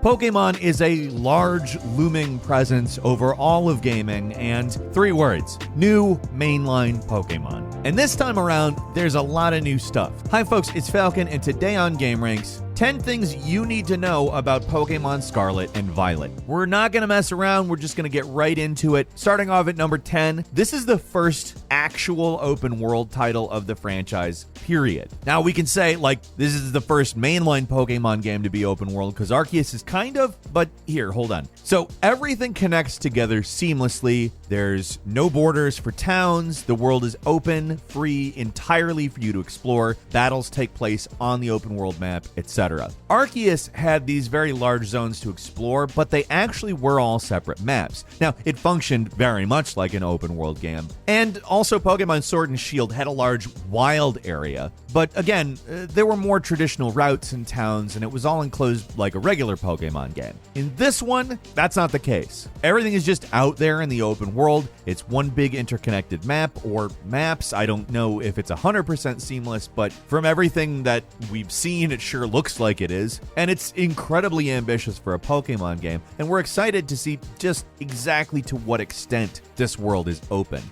Pokémon is a large, looming presence over all of gaming, and 3 words: new mainline Pokémon. And this time around, there's a lot of new stuff. Hi folks, it's Falcon, and today on gameranx, 10 things you need to know about Pokémon Scarlet and Violet. We're not going to mess around, we're just going to get right into it. Starting off at number 10, this is the first actual open world title of the franchise, period. Now we can say, like, this is the first mainline Pokémon game to be open world, because Arceus is kind of, but here, hold on. So everything connects together seamlessly. There's no borders for towns. The world is open, free, entirely for you to explore. Battles take place on the open world map, etc. Arceus had these very large zones to explore, but they actually were all separate maps. Now, it functioned very much like an open world game. And also Pokemon Sword and Shield had a large wild area. But again, there were more traditional routes and towns, and it was all enclosed like a regular Pokemon game. In this one, that's not the case. Everything is just out there in the open world. It's one big interconnected map, or maps. I don't know if it's 100% seamless, but from everything that we've seen, it sure looks like it is. And it's incredibly ambitious for a Pokemon game, and we're excited to see just exactly to what extent this world is open.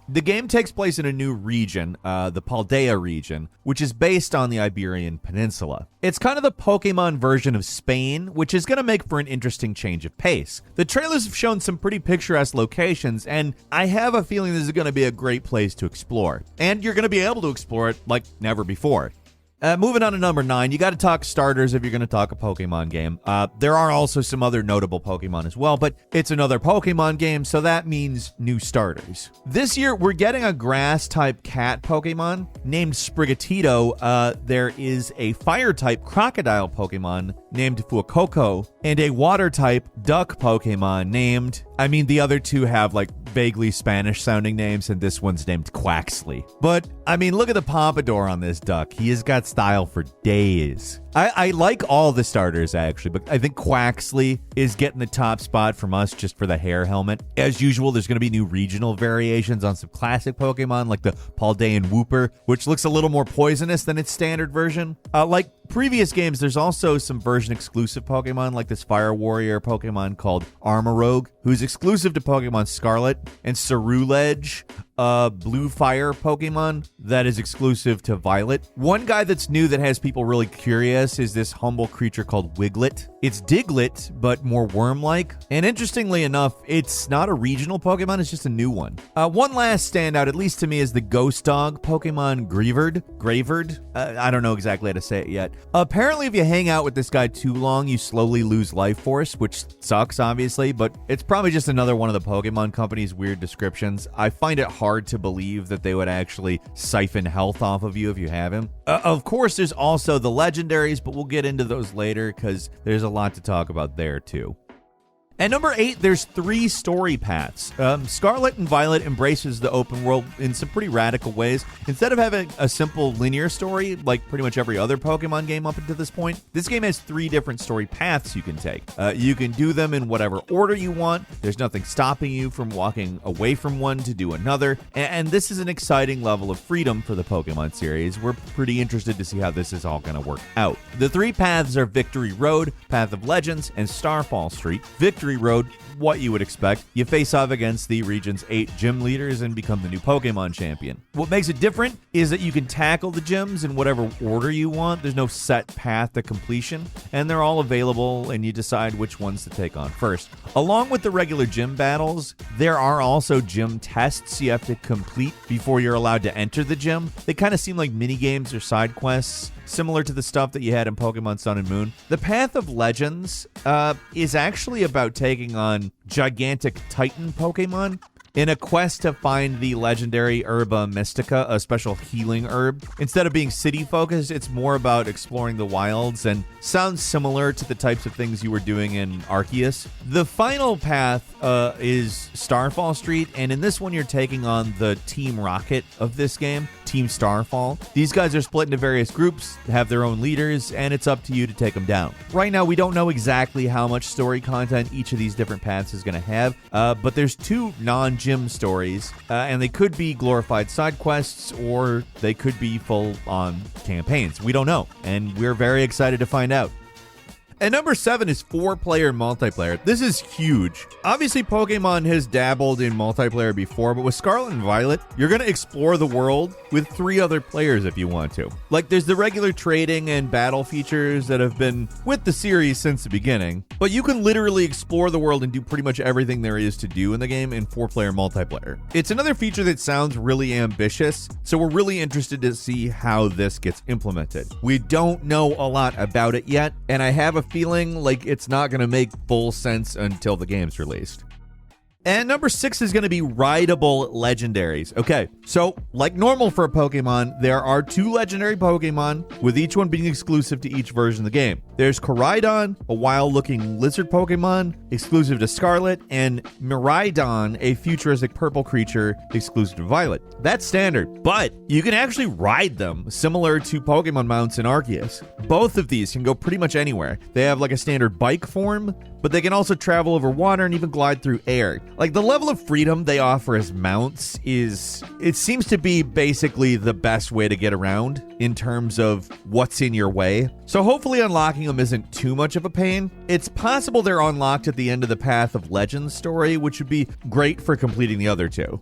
The game takes place in a new region, the Paldea region, which is based on the Iberian Peninsula. It's kind of the Pokemon version of Spain, which is going to make for an interesting change of pace. The trailers have shown some pretty picturesque locations, and I have a feeling this is going to be a great place to explore. And you're going to be able to explore it like never before. Moving on to number 9, you got to talk starters if you're going to talk a Pokemon game. There are also some other notable Pokemon as well, but it's another Pokemon game, so that means new starters. This year, we're getting a grass-type cat Pokemon named Sprigatito. There is a fire-type crocodile Pokemon named Fuecoco, and a water-type duck Pokemon named... the other two have, like, vaguely Spanish-sounding names, and this one's named Quaxley. But, look at the pompadour on this duck. He has got style for days. I like all the starters, actually, but I think Quaxley is getting the top spot from us just for the hair helmet. As usual, there's going to be new regional variations on some classic Pokemon, like the Paldean Wooper, which looks a little more poisonous than its standard version. Like previous games, there's also some version-exclusive Pokemon, like this Fire Warrior Pokemon called Armarouge, who's exclusive to Pokemon Scarlet, and Cerulege, blue fire Pokemon that is exclusive to Violet. One guy that's new that has people really curious is this humble creature called Wiglet. It's Diglett, but more worm-like. And interestingly enough, it's not a regional Pokemon, it's just a new one. One last standout, at least to me, is the ghost dog Pokemon Graverd. I don't know exactly how to say it yet. Apparently, if you hang out with this guy too long, you slowly lose life force, which sucks, obviously, but it's probably just another one of the Pokemon Company's weird descriptions. I find it hard to believe that they would actually siphon health off of you if you have him. Of course, there's also the legendaries, but we'll get into those later because there's a lot to talk about there too. At number 8, there's 3 story paths. Scarlet and Violet embraces the open world in some pretty radical ways. Instead of having a simple linear story, like pretty much every other Pokemon game up until this point, this game has 3 different story paths you can take. You can do them in whatever order you want. There's nothing stopping you from walking away from one to do another. And this is an exciting level of freedom for the Pokemon series. We're pretty interested to see how this is all going to work out. The 3 paths are Victory Road, Path of Legends, and Starfall Street. Victory Road, what you would expect. You face off against the region's 8 gym leaders and become the new Pokemon champion. What makes it different is that you can tackle the gyms in whatever order you want. There's no set path to completion, and they're all available, and you decide which ones to take on first. Along with the regular gym battles, there are also gym tests you have to complete before you're allowed to enter the gym. They kind of seem like mini games or side quests, similar to the stuff that you had in Pokemon Sun and Moon. The Path of Legends is actually about taking on gigantic Titan Pokemon in a quest to find the legendary Herba Mystica, a special healing herb. Instead of being city-focused, it's more about exploring the wilds and sounds similar to the types of things you were doing in Arceus. The final path is Starfall Street, and in this one you're taking on the Team Rocket of this game, Team Starfall. These guys are split into various groups, have their own leaders, and it's up to you to take them down. Right now, we don't know exactly how much story content each of these different paths is going to have, but there's 2 non-gym stories, and they could be glorified side quests, or they could be full-on campaigns. We don't know, and we're very excited to find out. And number 7 is 4-player multiplayer. This is huge. Obviously, Pokemon has dabbled in multiplayer before, but with Scarlet and Violet, you're going to explore the world with 3 other players if you want to. Like, there's the regular trading and battle features that have been with the series since the beginning, but you can literally explore the world and do pretty much everything there is to do in the game in 4-player multiplayer. It's another feature that sounds really ambitious, so we're really interested to see how this gets implemented. We don't know a lot about it yet, and I have a feeling like it's not going to make full sense until the game's released. And number 6 is going to be rideable legendaries. Okay, so like normal for a Pokemon, there are 2 legendary Pokemon, with each one being exclusive to each version of the game. There's Koraidon, a wild-looking lizard Pokemon, exclusive to Scarlet, and Miraidon, a futuristic purple creature, exclusive to Violet. That's standard, but you can actually ride them, similar to Pokemon mounts in Arceus. Both of these can go pretty much anywhere. They have like a standard bike form, but they can also travel over water and even glide through air. Like, the level of freedom they offer as mounts it seems to be basically the best way to get around in terms of what's in your way. So hopefully unlocking them isn't too much of a pain. It's possible they're unlocked at the end of the Path of Legends story, which would be great for completing the other 2.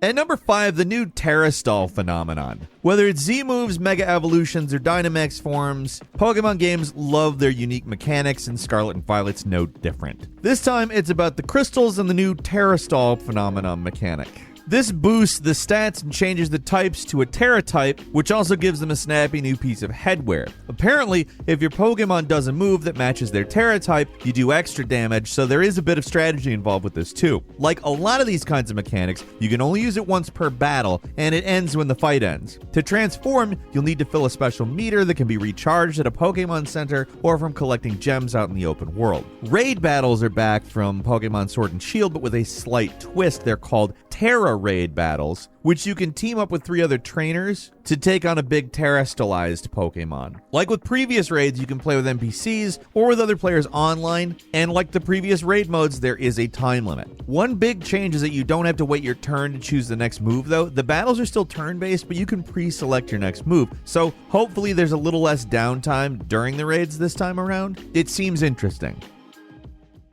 And number 5, the new Terrastall phenomenon. Whether it's Z-moves, Mega Evolutions, or Dynamax forms, Pokemon games love their unique mechanics, and Scarlet and Violet's no different. This time, it's about the crystals and the new Terrastall phenomenon mechanic. This boosts the stats and changes the types to a Terra type, which also gives them a snappy new piece of headwear. Apparently, if your Pokemon does a move that matches their Terra type, you do extra damage, so there is a bit of strategy involved with this too. Like a lot of these kinds of mechanics, you can only use it once per battle, and it ends when the fight ends. To transform, you'll need to fill a special meter that can be recharged at a Pokemon Center or from collecting gems out in the open world. Raid battles are back from Pokemon Sword and Shield, but with a slight twist. They're called Terra Raid battles, which you can team up with 3 other trainers to take on a big Terrastallized Pokemon. Like with previous raids, you can play with NPCs or with other players online, and like the previous raid modes, there is a time limit. One big change is that you don't have to wait your turn to choose the next move though. The battles are still turn-based, but you can pre-select your next move, so hopefully there's a little less downtime during the raids this time around. It seems interesting.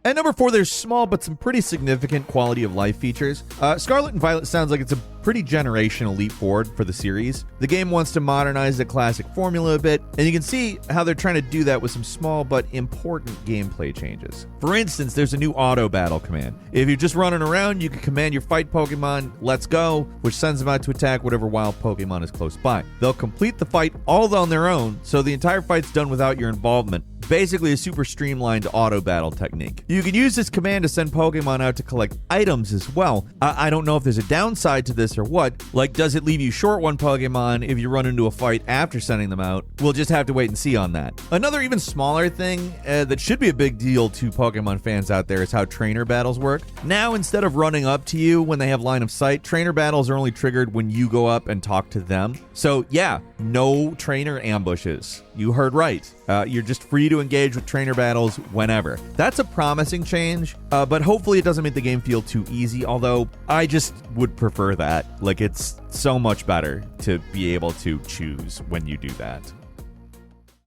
At number 4, there's small but some pretty significant quality of life features. Scarlet and Violet sounds like it's a pretty generational leap forward for the series. The game wants to modernize the classic formula a bit, and you can see how they're trying to do that with some small but important gameplay changes. For instance, there's a new auto battle command. If you're just running around, you can command your fight Pokemon, "Let's go," which sends them out to attack whatever wild Pokemon is close by. They'll complete the fight all on their own, so the entire fight's done without your involvement. Basically a super streamlined auto battle technique. You can use this command to send Pokemon out to collect items as well. I don't know if there's a downside to this or what. Like, does it leave you short one Pokemon if you run into a fight after sending them out? We'll just have to wait and see on that. Another even smaller thing that should be a big deal to Pokemon fans out there is how trainer battles work. Now, instead of running up to you when they have line of sight, trainer battles are only triggered when you go up and talk to them. So yeah, no trainer ambushes. You heard right. You're just free to engage with trainer battles whenever. That's a promising change, but hopefully it doesn't make the game feel too easy, although I just would prefer that. Like, it's so much better to be able to choose when you do that.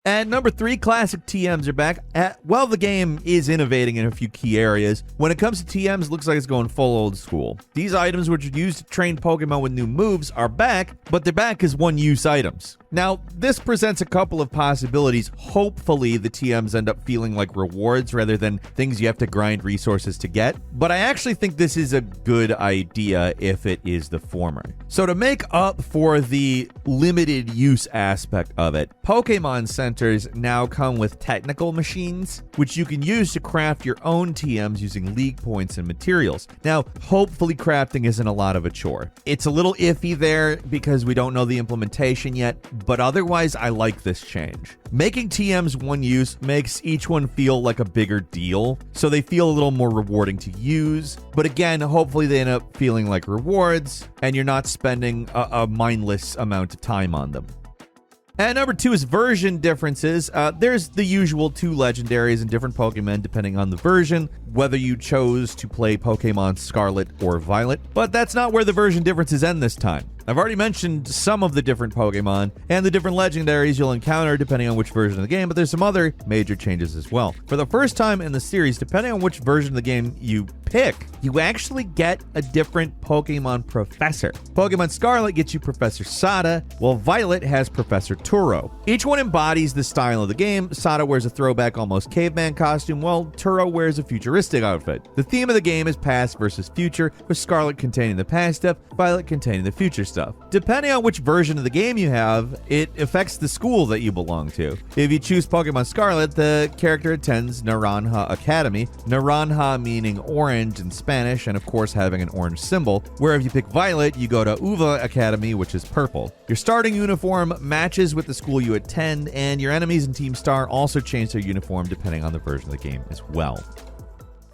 At number 3, classic TMs are back. Well, the game is innovating in a few key areas. When it comes to TMs, it looks like it's going full old school. These items, which are used to train Pokemon with new moves, are back, but they're back as one-use items. Now, this presents a couple of possibilities. Hopefully, the TMs end up feeling like rewards rather than things you have to grind resources to get. But I actually think this is a good idea if it is the former. So to make up for the limited use aspect of it, Pokemon Centers now come with technical machines, which you can use to craft your own TMs using league points and materials. Now, hopefully crafting isn't a lot of a chore. It's a little iffy there because we don't know the implementation yet, but otherwise I like this change. Making TMs one use makes each one feel like a bigger deal, so they feel a little more rewarding to use. But again, hopefully they end up feeling like rewards and you're not spending a mindless amount of time on them. And number 2 is version differences. There's the usual 2 legendaries and different Pokemon depending on the version, whether you chose to play Pokemon Scarlet or Violet. But that's not where the version differences end this time. I've already mentioned some of the different Pokemon and the different legendaries you'll encounter depending on which version of the game, but there's some other major changes as well. For the first time in the series, depending on which version of the game you pick, you actually get a different Pokemon professor. Pokemon Scarlet gets you Professor Sada, while Violet has Professor Turo. Each one embodies the style of the game. Sada wears a throwback almost caveman costume, while Turo wears a futuristic outfit. The theme of the game is past versus future, with Scarlet containing the past stuff, Violet containing the future stuff. Depending on which version of the game you have, it affects the school that you belong to. If you choose Pokemon Scarlet, the character attends Naranja Academy, Naranja meaning orange in Spanish, and of course having an orange symbol, where if you pick Violet, you go to Uva Academy, which is purple. Your starting uniform matches with the school you attend, and your enemies in Team Star also change their uniform depending on the version of the game as well.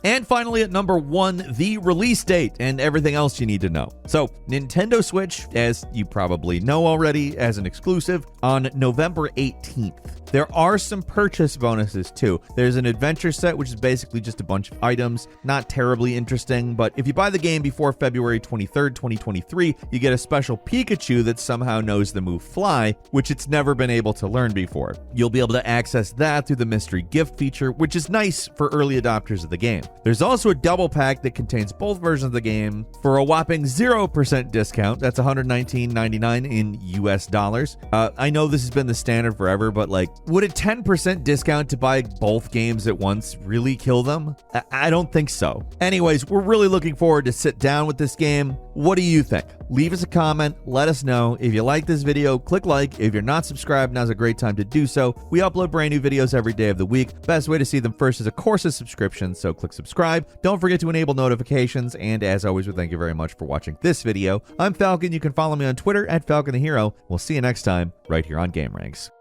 And finally, at number 1, the release date and everything else you need to know. So, Nintendo Switch, as you probably know already, as an exclusive on November 18th. There are some purchase bonuses too. There's an adventure set, which is basically just a bunch of items, not terribly interesting, but if you buy the game before February 23rd, 2023, you get a special Pikachu that somehow knows the move Fly, which it's never been able to learn before. You'll be able to access that through the mystery gift feature, which is nice for early adopters of the game. There's also a double pack that contains both versions of the game for a whopping 0% discount. That's $119.99 in US dollars. I know this has been the standard forever, but would a 10% discount to buy both games at once really kill them? I don't think so. Anyways, we're really looking forward to sit down with this game. What do you think? Leave us a comment. Let us know. If you like this video, click like. If you're not subscribed, now's a great time to do so. We upload brand new videos every day of the week. Best way to see them first is, of course, a subscription, so click subscribe. Don't forget to enable notifications, and as always, we thank you very much for watching this video. I'm Falcon. You can follow me on Twitter at Falcon the Hero. We'll see you next time right here on gameranx.